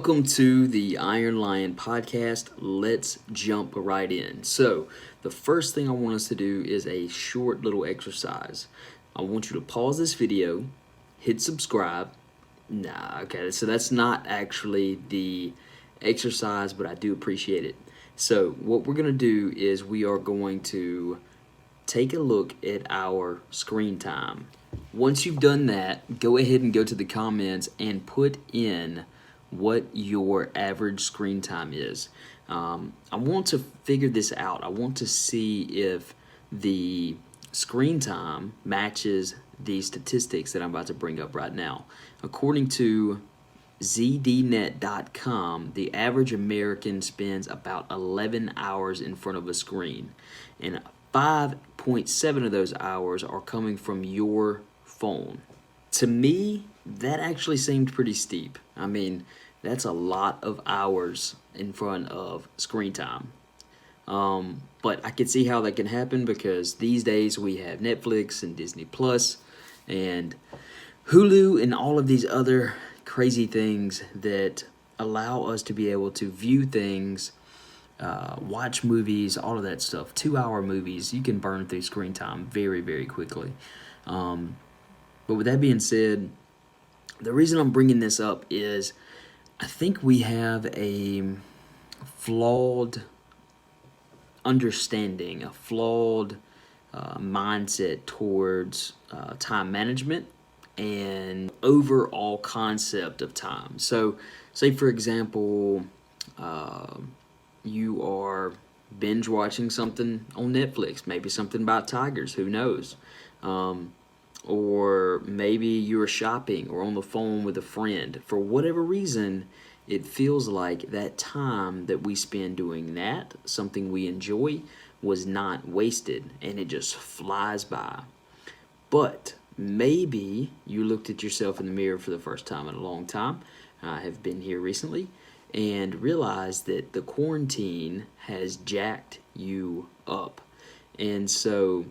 Welcome to the Iron Lion podcast. Let's jump right in. So, the first thing I want us to do is a short little exercise. I want you to pause this video, hit subscribe. Okay, so that's not actually the exercise, but I do appreciate it. So, what we're going to do is we are going to take a look at our screen time. Once you've done that, go ahead and go to the comments and put in what your average screen time is. I want to figure this out. I want to see if the screen time matches the statistics that I'm about to bring up right now. According to zdnet.com, the average American spends about 11 hours in front of a screen, and 5.7 of those hours are coming from your phone. To me, that actually seemed pretty steep. I mean, that's a lot of hours in front of screen time. But I can see how that can happen because these days we have Netflix and Disney Plus and Hulu and all of these other crazy things that allow us to be able to view things, watch movies, all of that stuff. 2-hour movies, you can burn through screen time very, very quickly. But with that being said, the reason I'm bringing this up is I think we have a flawed understanding, a flawed mindset towards time management and overall concept of time. So, say for example, you are binge watching something on Netflix, maybe something about tigers, who knows? Or maybe you're shopping or on the phone with a friend. For whatever reason, it feels like that time that we spend doing that, something we enjoy, was not wasted and it just flies by. But maybe you looked at yourself in the mirror for the first time in a long time. I have been here recently and realized that the quarantine has jacked you up. And so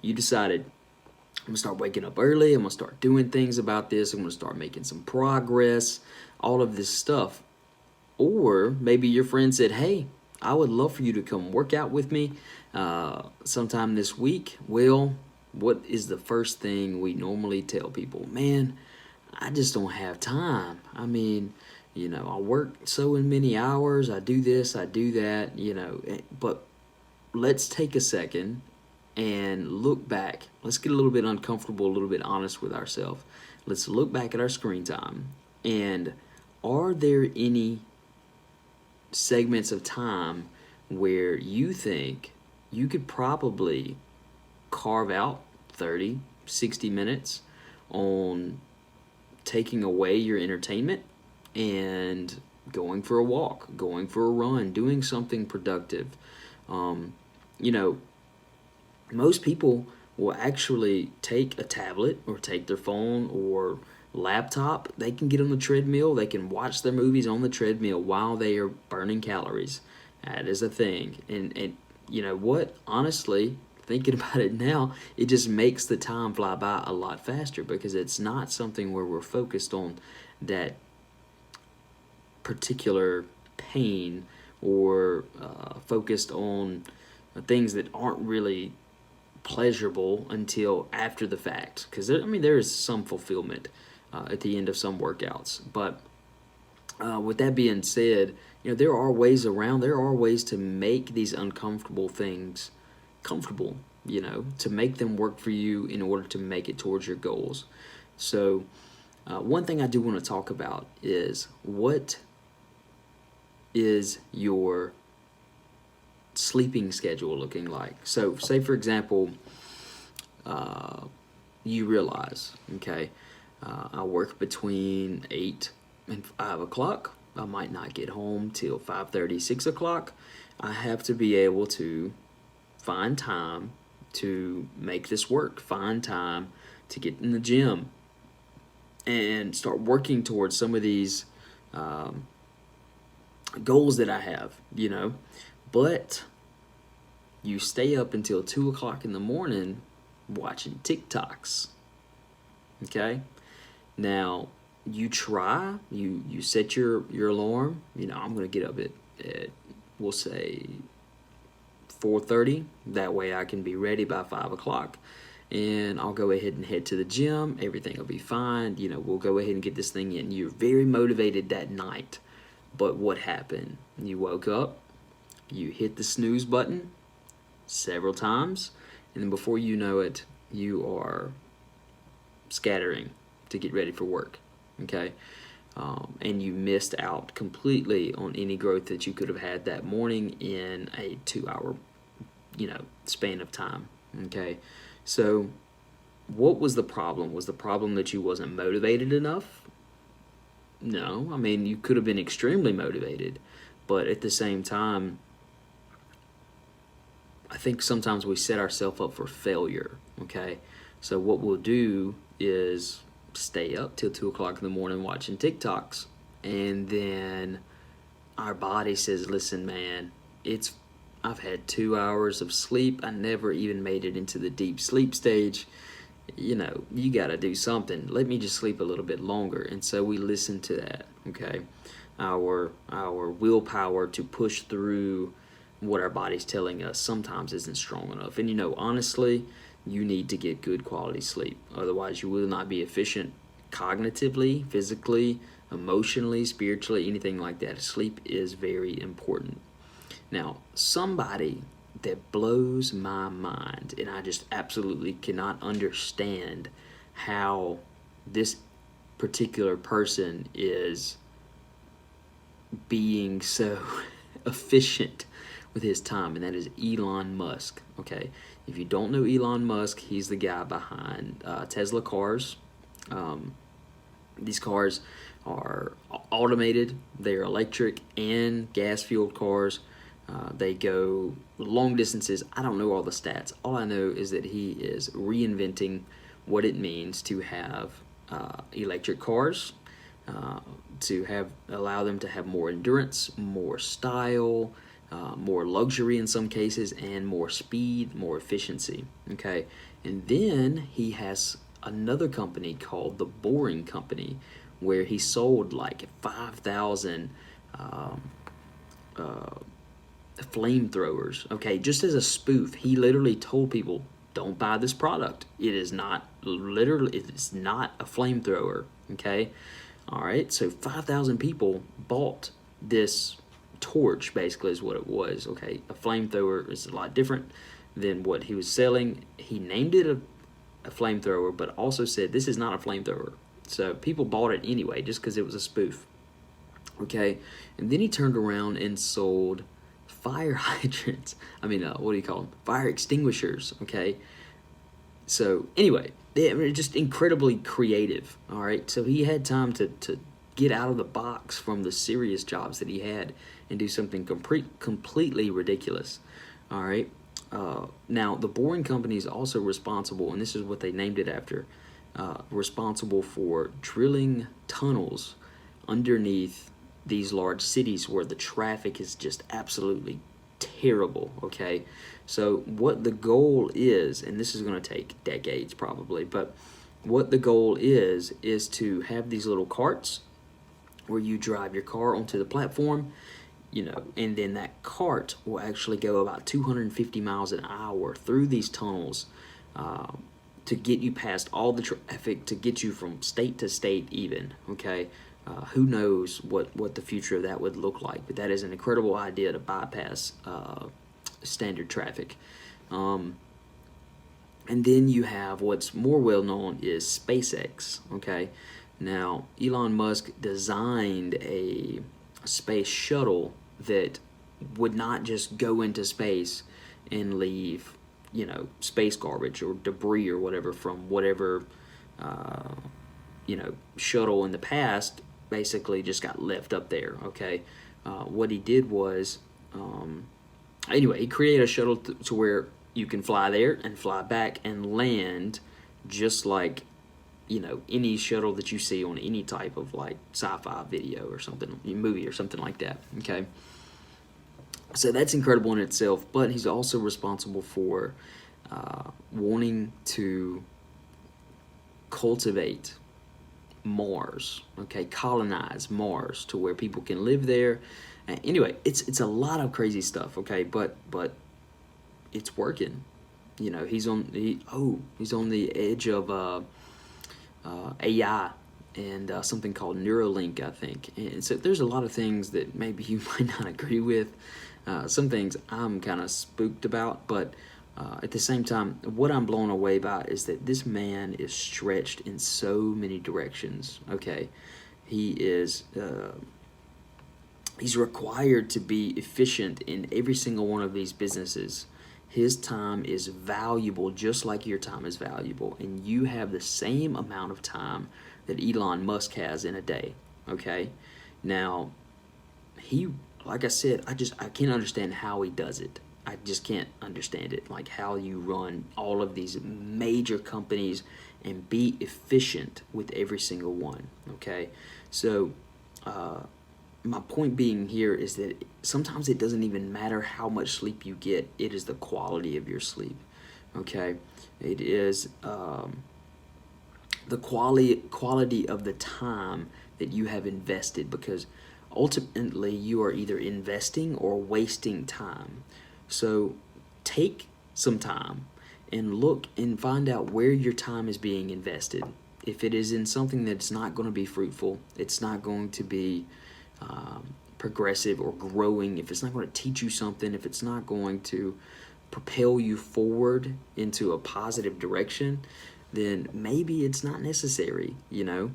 you decided, I'm going to start waking up early. I'm going to start doing things about this. I'm going to start making some progress, all of this stuff. Or maybe your friend said, hey, I would love for you to come work out with me sometime this week. Well, what is the first thing we normally tell people? Man, I just don't have time. I mean, I work so many hours. I do this, I do that, But let's take a second and look back. Let's get a little bit uncomfortable, a little bit honest with ourselves. Let's look back at our screen time. And are there any segments of time where you think you could probably carve out 30, 60 minutes on taking away your entertainment and going for a walk, going for a run, doing something productive? Most people will actually take a tablet or take their phone or laptop. They can get on the treadmill. They can watch their movies on the treadmill while they are burning calories. That is a thing. And you know what? Honestly, thinking about it now, it just makes the time fly by a lot faster because it's not something where we're focused on that particular pain or focused on things that aren't really pleasurable until after the fact, because there is some fulfillment at the end of some workouts. But with that being said, there are ways around. There are ways to make these uncomfortable things comfortable, to make them work for you in order to make it towards your goals. So one thing I do want to talk about is, what is your sleeping schedule looking like? So say for example, you realize, okay, I work between 8 and 5 o'clock. I might not get home till 5:30, 6 o'clock. I have to be able to find time to make this work, find time to get in the gym and start working towards some of these goals that I have, But you stay up until 2 o'clock in the morning watching TikToks. Okay? Now, you try, you set your alarm. I'm going to get up at we'll say 4:30. That way I can be ready by 5 o'clock, and I'll go ahead and head to the gym. Everything will be fine. We'll go ahead and get this thing in. You're very motivated that night, but what happened? You woke up, you hit the snooze button several times, and then before you know it, you are scattering to get ready for work. Okay. And you missed out completely on any growth that you could have had that morning in a 2 hour span of time. Okay, so what was the problem? Was the problem that you wasn't motivated enough? No, I mean, you could have been extremely motivated, but at the same time, I think sometimes we set ourselves up for failure. Okay, so what we'll do is stay up till 2 o'clock in the morning watching TikToks, and then our body says, listen, man, I've had 2 hours of sleep. I never even made it into the deep sleep stage. You got to do something. Let me just sleep a little bit longer. And so we listen to that. Okay, our willpower to push through what our body's telling us sometimes isn't strong enough. And honestly, you need to get good quality sleep. Otherwise, you will not be efficient cognitively, physically, emotionally, spiritually, anything like that. Sleep is very important. Now, somebody that blows my mind, and I just absolutely cannot understand how this particular person is being so efficient with his time, and that is Elon Musk. Okay, if you don't know Elon Musk, he's the guy behind Tesla cars. These cars are automated, they're electric and gas-fueled cars. They go long distances. I don't know all the stats. All I know is that he is reinventing what it means to have electric cars, to allow them to have more endurance, more style, more luxury in some cases, and more speed, more efficiency. Okay, and then he has another company called the Boring Company, where he sold like 5,000 flamethrowers. Okay, just as a spoof, he literally told people, "Don't buy this product. It's not a flamethrower." Okay, all right. So 5,000 people bought this torch. Basically, is what it was. Okay, a flamethrower is a lot different than what he was selling. He named it a flamethrower, but also said this is not a flamethrower. So people bought it anyway, just because it was a spoof. Okay, and then he turned around and sold fire hydrants. What do you call them? Fire extinguishers. Okay, so anyway, they're just incredibly creative. All right, so he had time to get out of the box from the serious jobs that he had and do something completely ridiculous. All right. Now, the Boring Company is also responsible, and this is what they named it after, responsible for drilling tunnels underneath these large cities where the traffic is just absolutely terrible. Okay, so what the goal is, and this is going to take decades probably, but what the goal is to have these little carts where you drive your car onto the platform, and then that cart will actually go about 250 miles an hour through these tunnels to get you past all the traffic, to get you from state to state even. Okay, who knows what the future of that would look like, but that is an incredible idea to bypass standard traffic. And then you have what's more well known is SpaceX. Okay, now Elon Musk designed a space shuttle that would not just go into space and leave space garbage or debris or whatever from whatever shuttle in the past basically just got left up there. Okay, what he did was anyway, he created a shuttle to where you can fly there and fly back and land just like any shuttle that you see on any type of like sci-fi video or something, movie or something like that. Okay, so that's incredible in itself, but he's also responsible for wanting to cultivate Mars, okay, colonize Mars to where people can live there. Anyway, it's a lot of crazy stuff, okay, but it's working. You know, he's on the edge of AI and something called Neuralink, I think. And so there's a lot of things that maybe you might not agree with. Some things I'm kind of spooked about, but at the same time, what I'm blown away by is that this man is stretched in so many directions. Okay, he is. He's required to be efficient in every single one of these businesses. His time is valuable just like your time is valuable, and you have the same amount of time that Elon Musk has in a day. Okay, now he, like I said, I can't understand how he does it. I just can't understand it, like how you run all of these major companies and be efficient with every single one. Okay, so my point being here is that sometimes it doesn't even matter how much sleep you get, it is the quality of your sleep. Okay, it is the quality of the time that you have invested, because ultimately you are either investing or wasting time. So take some time and look and find out where your time is being invested. If it is in something that's not going to be fruitful, it's not going to be progressive or growing, if it's not going to teach you something, if it's not going to propel you forward into a positive direction, then maybe it's not necessary, you know.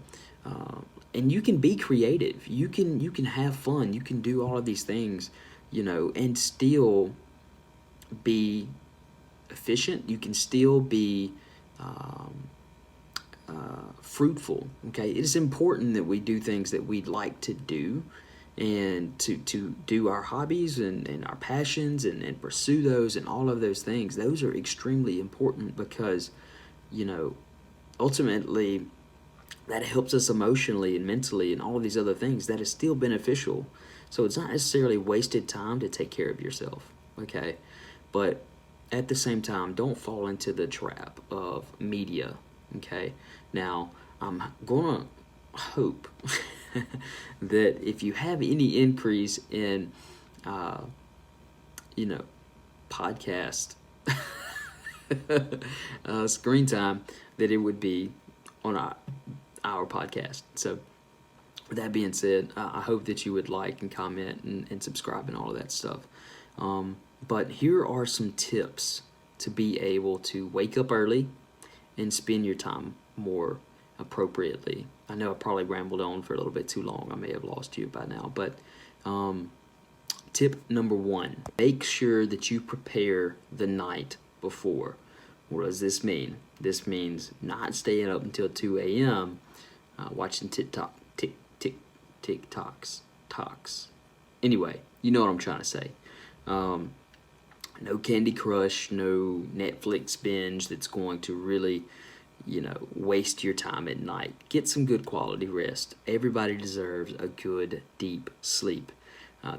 And you can be creative. You can have fun. You can do all of these things, you know, and still be efficient. You can still be fruitful. Okay, it is important that we do things that we'd like to do, and to do our hobbies and our passions and pursue those and all of those things. Those are extremely important because, you know, ultimately that helps us emotionally and mentally and all of these other things. That is still beneficial. So it's not necessarily wasted time to take care of yourself, okay? But at the same time, don't fall into the trap of media, okay? Now, I'm going to hope that if you have any increase in, you know, podcast screen time, that it would be on our podcast. So with that being said, I hope that you would like and comment and subscribe and all of that stuff. But here are some tips to be able to wake up early and spend your time more appropriately. I know I probably rambled on for a little bit too long. I may have lost you by now. But tip number 1, make sure that you prepare the night before. What does this mean? This means not staying up until 2 a.m. Watching TikToks. Anyway, you know what I'm trying to say. No Candy Crush, no Netflix binge that's going to really, you know, waste your time at night. Get some good quality rest. Everybody deserves a good, deep sleep.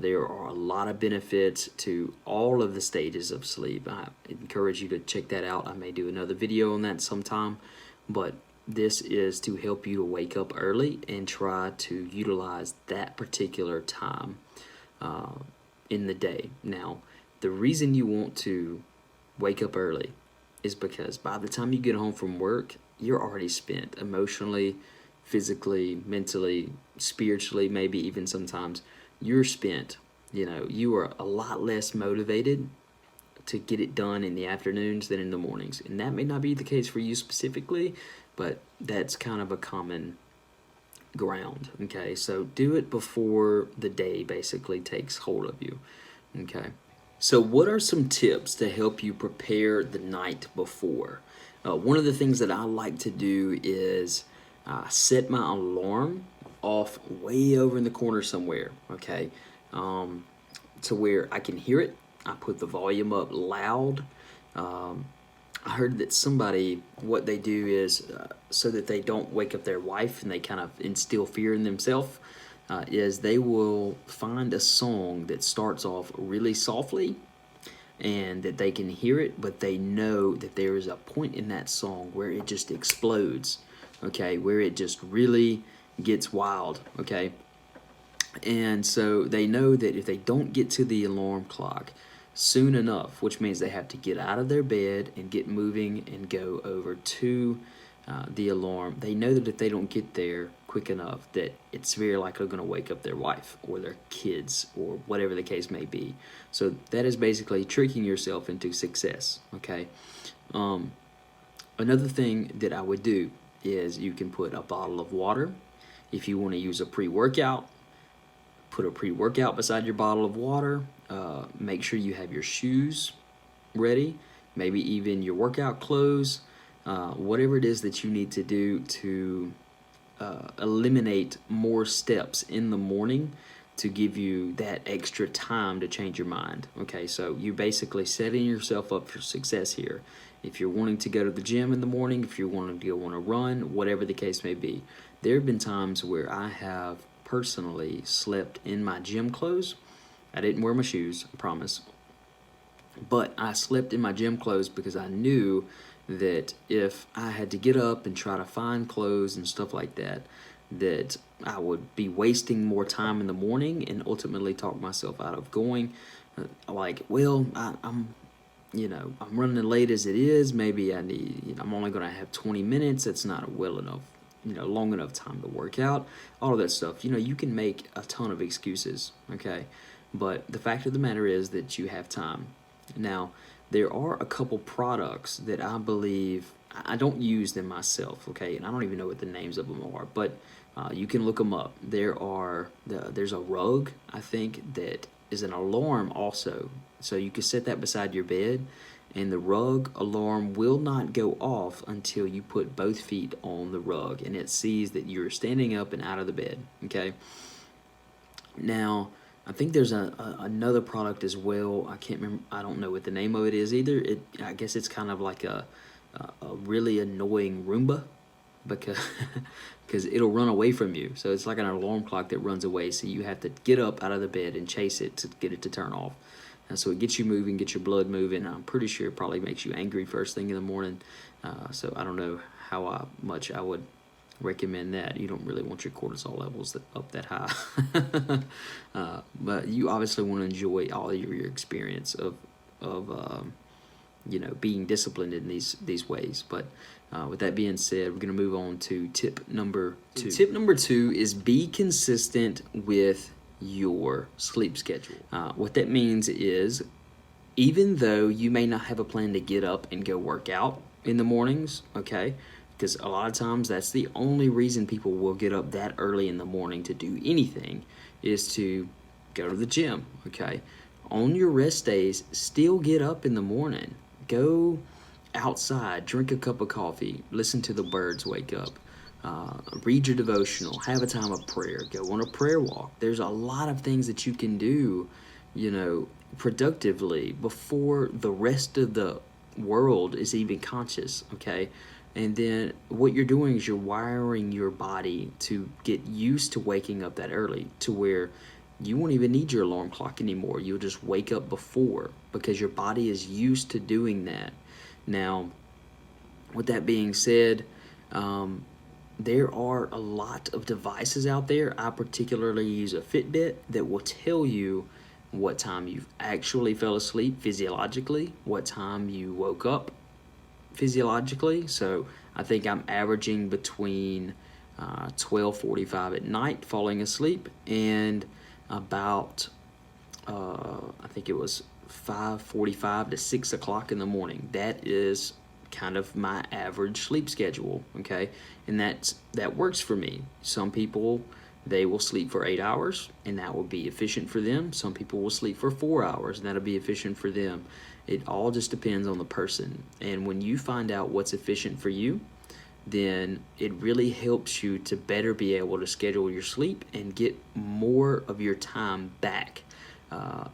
There are a lot of benefits to all of the stages of sleep. I encourage you to check that out. I may do another video on that sometime, but this is to help you to wake up early and try to utilize that particular time in the day. Now, the reason you want to wake up early is because by the time you get home from work, you're already spent emotionally, physically, mentally, spiritually, maybe even sometimes. You're spent. You know, you are a lot less motivated to get it done in the afternoons than in the mornings. And that may not be the case for you specifically, but that's kind of a common ground. Okay, so do it before the day basically takes hold of you. Okay, so what are some tips to help you prepare the night before? One of the things that I like to do is set my alarm off way over in the corner somewhere, okay, to where I can hear it. I put the volume up loud. I heard that somebody, what they do is, so that they don't wake up their wife and they kind of instill fear in themselves, is they will find a song that starts off really softly and that they can hear it, but they know that there is a point in that song where it just explodes. okay, where it just really gets wild, okay? And so they know that if they don't get to the alarm clock soon enough, which means they have to get out of their bed and get moving and go over to the alarm, they know that if they don't get there quick enough, that it's very likely going to wake up their wife or their kids or whatever the case may be. So that is basically tricking yourself into success, okay? Another thing that I would do is you can put a bottle of water. If you want to use a pre-workout, put a pre-workout beside your bottle of water. Make sure you have your shoes ready, maybe even your workout clothes, whatever it is that you need to do to eliminate more steps in the morning to give you that extra time to change your mind. Okay, so you're basically setting yourself up for success here. If you're wanting to go to the gym in the morning, if you're wanting to go on a run, whatever the case may be. There have been times where I have personally slept in my gym clothes. I didn't wear my shoes, I promise. But I slept in my gym clothes because I knew that if I had to get up and try to find clothes and stuff like that, that I would be wasting more time in the morning and ultimately talk myself out of going. I'm running late as it is. Maybe I'm only going to have 20 minutes. That's not well enough, long enough time to work out. All of that stuff. You can make a ton of excuses, okay? But the fact of the matter is that you have time. Now, there are a couple products that I believe, I don't use them myself, okay? And I don't even know what the names of them are, but you can look them up. There's a rug, I think, that is an alarm also. So you can set that beside your bed, and the rug alarm will not go off until you put both feet on the rug, and it sees that you're standing up and out of the bed, okay? Now, I think there's another product as well. I can't remember. I don't know what the name of it is either. I guess it's kind of like a really annoying Roomba because it'll run away from you. So it's like an alarm clock that runs away. So you have to get up out of the bed and chase it to get it to turn off. And so it gets you moving, gets your blood moving. I'm pretty sure it probably makes you angry first thing in the morning. So I don't know how much I would recommend that. You don't really want your cortisol levels up that high. But you obviously want to enjoy all of your experience of being disciplined in these ways. But with that being said, we're going to move on to tip number 2. Tip number 2 is be consistent with your sleep schedule. What that means is, even though you may not have a plan to get up and go work out in the mornings, okay, because a lot of times that's the only reason people will get up that early in the morning to do anything, is to go to the gym, okay? On your rest days, still get up in the morning. Go outside, drink a cup of coffee, listen to the birds wake up, read your devotional, have a time of prayer, go on a prayer walk. There's a lot of things that you can do, productively before the rest of the world is even conscious, okay? And then what you're doing is you're wiring your body to get used to waking up that early, to where you won't even need your alarm clock anymore. You'll just wake up before, because your body is used to doing that. Now, with that being said, there are a lot of devices out there. I particularly use a Fitbit that will tell you what time you actually fell asleep physiologically, what time you woke up physiologically. So I think I'm averaging between 12:45 at night falling asleep, and about I think it was 5:45 to 6 o'clock in the morning. That is kind of my average sleep schedule, okay? And that works for me. Some people, they will sleep for 8 hours, and that will be efficient for them. Some people will sleep for 4 hours, and that'll be efficient for them. It all just depends on the person. And when you find out what's efficient for you, then it really helps you to better be able to schedule your sleep and get more of your time back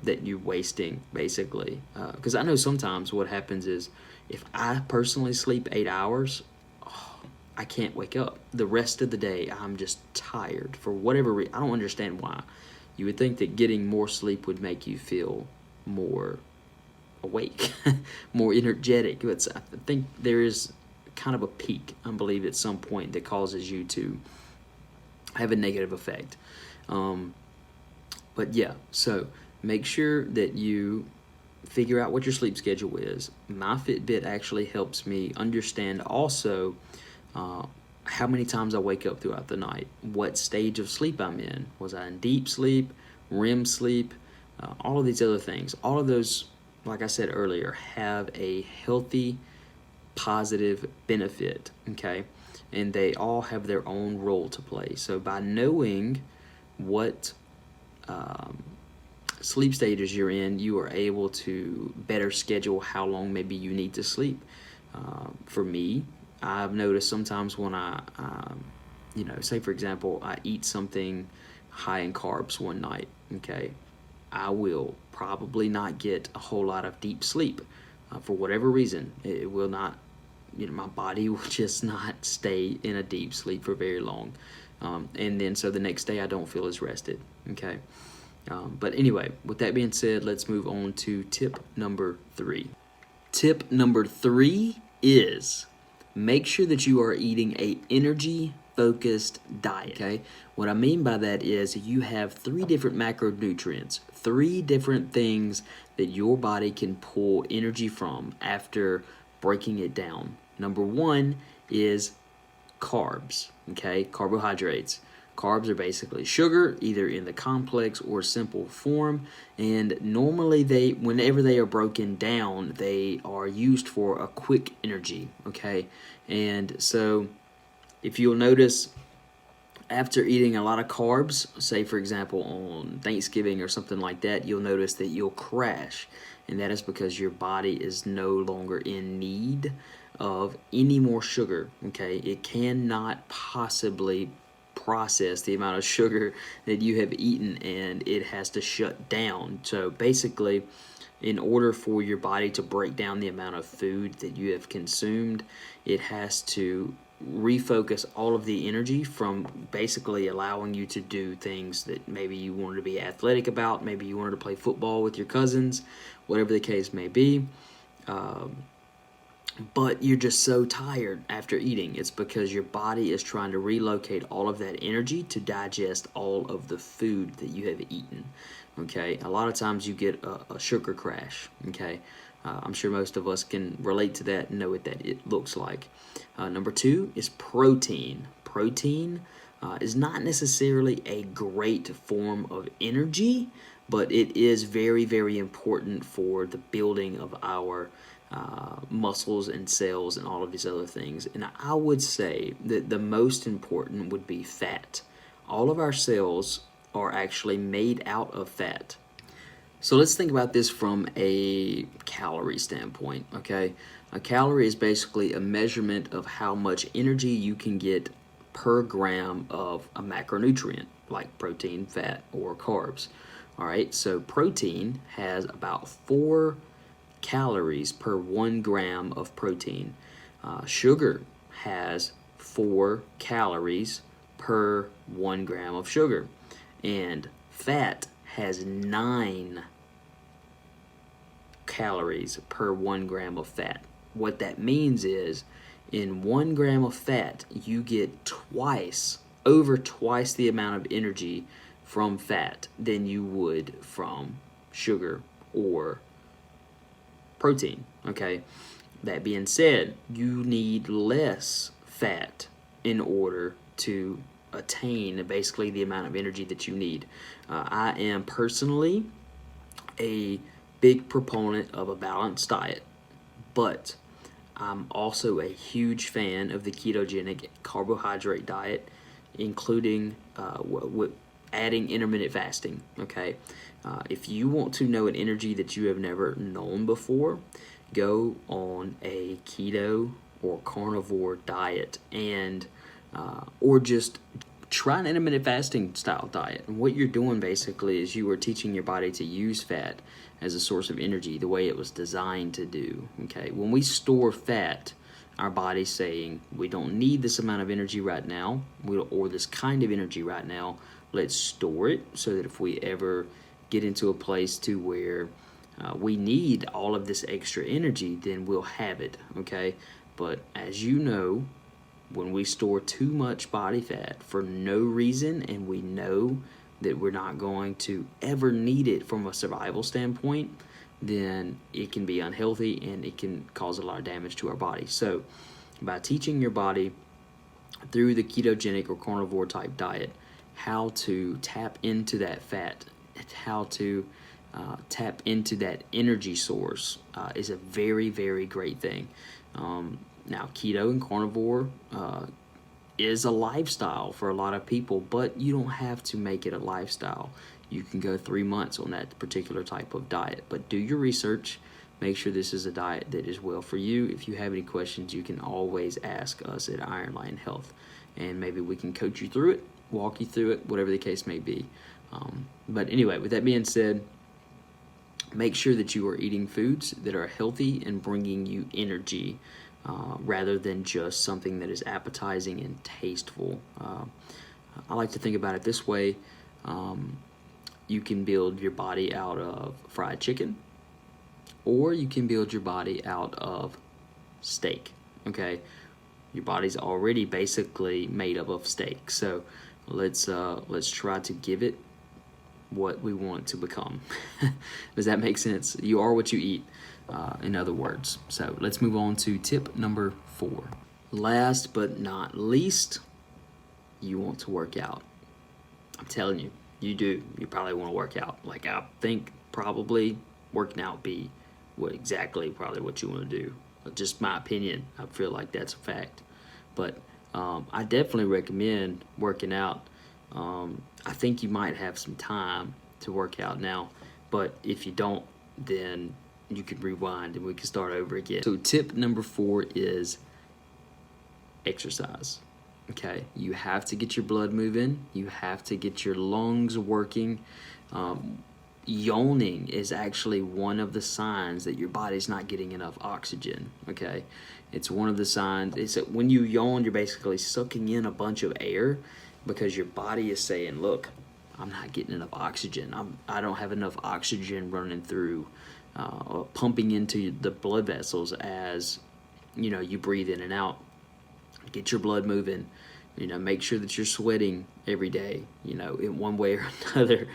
that you're wasting, basically. Because I know sometimes what happens is, if I personally sleep 8 hours, I can't wake up. The rest of the day, I'm just tired for whatever reason. I don't understand why. You would think that getting more sleep would make you feel more awake, more energetic. But I think there is kind of a peak, I believe, at some point that causes you to have a negative effect. But yeah, so make sure that you figure out what your sleep schedule is. My Fitbit actually helps me understand also how many times I wake up throughout the night, what stage of sleep I'm in. Was I in deep sleep, REM sleep, all of these other things. All of those, like I said earlier, have a healthy, positive benefit, okay? And they all have their own role to play. So by knowing what sleep stages you're in, you are able to better schedule how long maybe you need to sleep. For me, I've noticed sometimes when I, say for example, I eat something high in carbs one night, okay, I will probably not get a whole lot of deep sleep for whatever reason. It will not, my body will just not stay in a deep sleep for very long. And then so the next day I don't feel as rested, okay? But anyway, with that being said, let's move on to tip number 3. Tip number 3 is make sure that you are eating a energy-focused diet, okay? What I mean by that is you have 3 different macronutrients, 3 different things that your body can pull energy from after breaking it down. Number 1 is carbs, okay? Carbohydrates. Carbs are basically sugar, either in the complex or simple form, and normally whenever they are broken down, they are used for a quick energy, okay? And so if you'll notice, after eating a lot of carbs, say for example on Thanksgiving or something like that, you'll notice that you'll crash, and that is because your body is no longer in need of any more sugar, okay? It cannot possibly process the amount of sugar that you have eaten, and it has to shut down. So basically, in order for your body to break down the amount of food that you have consumed, it has to refocus all of the energy from basically allowing you to do things that maybe you wanted to be athletic about, maybe you wanted to play football with your cousins, whatever the case may be. But you're just so tired after eating. It's because your body is trying to relocate all of that energy to digest all of the food that you have eaten, okay? A lot of times you get a sugar crash, okay? I'm sure most of us can relate to that and know what that it looks like. Number 2 is protein. Protein is not necessarily a great form of energy, but it is very, very important for the building of our muscles and cells and all of these other things. And I would say that the most important would be fat. All of our cells are actually made out of fat. So let's think about this from a calorie standpoint, okay? A calorie is basically a measurement of how much energy you can get per gram of a macronutrient, like protein, fat, or carbs. All right, so protein has about 4 calories per 1 gram of protein. Sugar has 4 calories per 1 gram of sugar. And fat has 9 calories per 1 gram of fat. What that means is in 1 gram of fat, you get over twice the amount of energy from fat than you would from sugar or protein, okay? That being said, you need less fat in order to attain basically the amount of energy that you need. I am personally a big proponent of a balanced diet, but I'm also a huge fan of the ketogenic carbohydrate diet, including adding intermittent fasting, okay? If you want to know an energy that you have never known before, go on a keto or carnivore diet, and or just try an intermittent fasting style diet. And what you're doing basically is you are teaching your body to use fat as a source of energy the way it was designed to do, okay? When we store fat, our body's saying, we don't need this amount of energy right now, or this kind of energy right now. Let's store it so that if we ever get into a place to where we need all of this extra energy, then we'll have it, okay? But as you know, when we store too much body fat for no reason, and we know that we're not going to ever need it from a survival standpoint, then it can be unhealthy and it can cause a lot of damage to our body. So by teaching your body through the ketogenic or carnivore type diet how to tap into that fat, how to tap into that energy source is a very, very great thing. Now, keto and carnivore is a lifestyle for a lot of people, but you don't have to make it a lifestyle. You can go 3 months on that particular type of diet, but do your research. Make sure this is a diet that is well for you. If you have any questions, you can always ask us at Iron Lion Health, and maybe we can coach you through it, walk you through it, whatever the case may be. But anyway, with that being said, make sure that you are eating foods that are healthy and bringing you energy, rather than just something that is appetizing and tasteful. I like to think about it this way. You can build your body out of fried chicken, or you can build your body out of steak, okay? Your body's already basically made up of steak. So let's try to give it what we want it to become. Does that make sense? You are what you eat, in other words. So let's move on to tip number 4. Last but not least, you want to work out. I'm telling you, you do. You probably want to work out. Like, I think probably working out be probably what you want to do. Just my opinion. I feel like that's a fact. But I definitely recommend working out. I think you might have some time to work out now, but if you don't, then you can rewind and we can start over again. So tip number 4 is exercise. Okay, you have to get your blood moving. You have to get your lungs working. Yawning is actually one of the signs that your body's not getting enough oxygen. Okay, it's one of the signs. It's that when you yawn, you're basically sucking in a bunch of air because your body is saying, look, I'm not getting enough oxygen. I don't have enough oxygen running through, pumping into the blood vessels as, you breathe in and out. Get your blood moving. Make sure that you're sweating every day, in one way or another.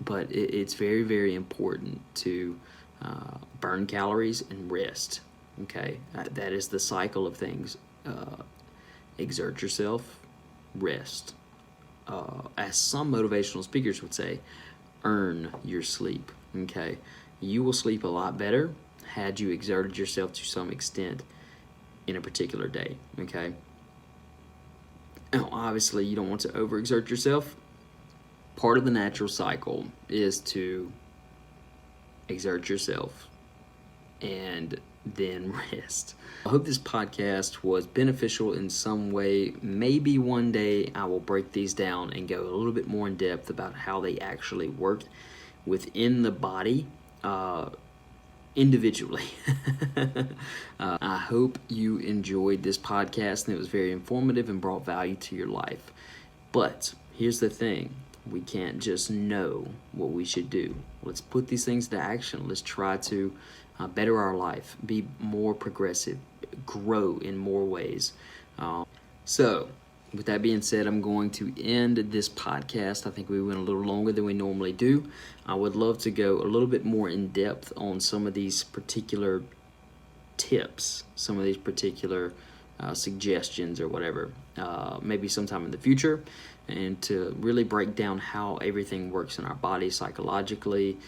But it's very, very important to burn calories and rest. Okay, that is the cycle of things. Exert yourself, rest. As some motivational speakers would say, earn your sleep. Okay, you will sleep a lot better had you exerted yourself to some extent in a particular day. Okay. Now, obviously, you don't want to overexert yourself. Part of the natural cycle is to exert yourself and then rest. I hope this podcast was beneficial in some way. Maybe one day I will break these down and go a little bit more in depth about how they actually work within the body, individually. I hope you enjoyed this podcast and it was very informative and brought value to your life. But here's the thing. We can't just know what we should do. Let's put these things into action. Let's try to better our life, be more progressive, grow in more ways. So, with that being said, I'm going to end this podcast. I think we went a little longer than we normally do. I would love to go a little bit more in depth on some of these particular tips, some of these particular suggestions or whatever, maybe sometime in the future, and to really break down how everything works in our body psychologically,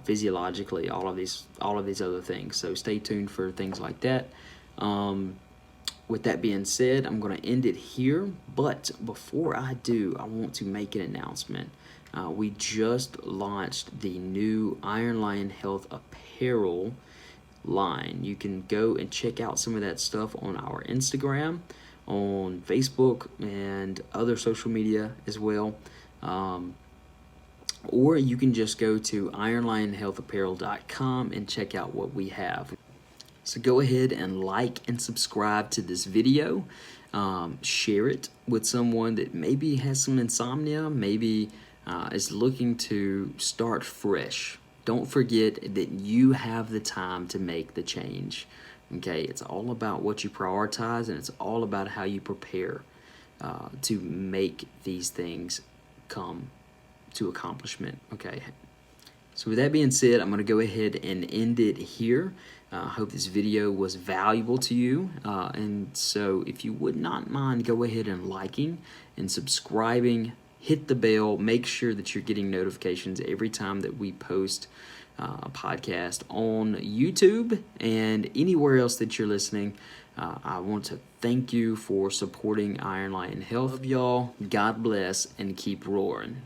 physiologically, all of these other things. So stay tuned for things like that. With that being said, I'm going to end it here. But before I do, I want to make an announcement. We just launched the new Iron Lion Health apparel line. You can go and check out some of that stuff on our Instagram, on Facebook, and other social media as well. Or you can just go to ironlionhealthapparel.com and check out what we have. So go ahead and like and subscribe to this video. Share it with someone that maybe has some insomnia, maybe is looking to start fresh. Don't forget that you have the time to make the change. Okay, it's all about what you prioritize, and it's all about how you prepare to make these things come to accomplishment. Okay, so with that being said, I'm going to go ahead and end it here. I hope this video was valuable to you. And so if you would not mind, go ahead and liking and subscribing. Hit the bell. Make sure that you're getting notifications every time that we post a podcast on YouTube and anywhere else that you're listening. I want to thank you for supporting Iron Lion Health. Love y'all. God bless, and keep roaring.